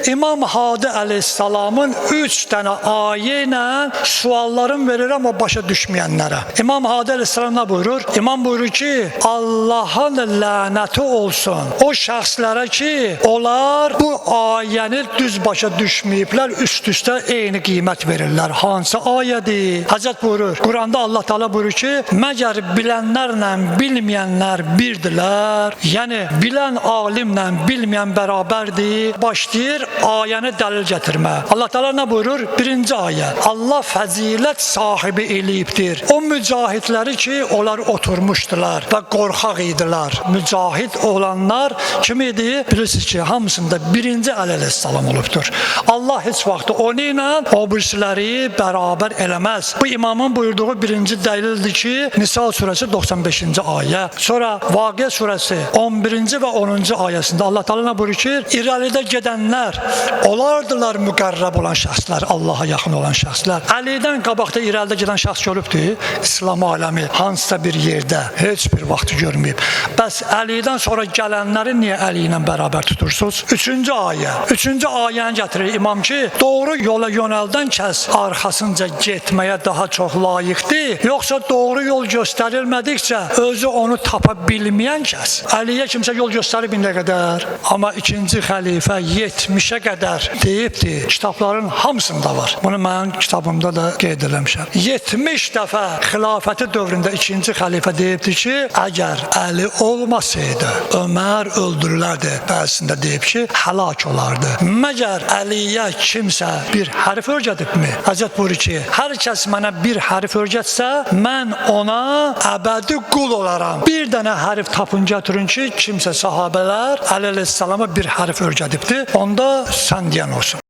İmam Hadi Aleyhisselamın 3 tane ayeyle suallarım verirəm o başa düşmeyenlere. İmam Hadi Aleyhisselam ne buyurur? İmam buyurur ki Allah'ın laneti olsun o şəxslərə ki onlar bu ayəni düz başa düşmeyipler, üst üste eyni qiymət verirler. Hansı ayədir? Hazret buyurur. Kur'an'da Allah Teala buyurur ki məgər bilənlərlə bilməyənlər birdirlər. Yəni bilən alimlə bilməyən bərabərdir. Başlayır ayəni dəlil gətirmə. Allah Teala ne buyurur? Birinci ayə. Allah fəzilət sahibi eləyibdir. O mücahidləri ki onlar oturmuşdular və qorxaq idilər. Mücahid olanlar kim idi? Bilirsiniz ki hamısında birinci Aleyhisselam olubdur. Allah heç vaxt onu ilə o birisiləri bərabər eləməz. Bu imamın buyurduğu birinci dəlildir ki Nisa suresi 95. ayə. Sonra Vaqia suresi 11. ve 10. ayəsində Allah Teala buyurur ki irəlidə gedənlər onlardılar müqərrəb olan şəxslər, Allaha yaxın olan şəxslər. Əlidən qabaqda irəlidə gedən şəxs görübdür. İslam aləmi hansısa bir yerdə heç bir vaxt görməyib. Bəs Əlidən sonra gələnləri niyə Əli ilə bərabər tutursunuz? 3-cü ayə. 3-cü ayəni gətirir imam ki doğru yola yönəldən kəs arxasınca getməyə daha çox layiqdir. Yoxsa doğru yol göstərilmədikcə özü onu tapa bilməyən kəs. Əliyə kimsə yol göstərib indiyə qədər. Amma ikinci xəlifə 70'e qədər deyibdir. Kitabların hamısında var. Bunu mənim kitabımda da qeyd eləmişəm. 70 dəfə xilafəti dövründə ikinci xəlifə deyibdir ki, əgər Əli olmasaydı Ömər öldürülərdi. Bəzisində deyib ki, həlak olardı. Məgər Əliyə kimsə bir hərf öyrədibmi? Həzrət buyurur ki, hər kəs mənə bir hərf öyrətsə, mən ona əbədi qul olaram. Bir dənə hərf tapın gətirin ki, kimsə sahabələr Əli Aleyhisselama bir hərf öyrədibdir. Onda sən deyən olsun.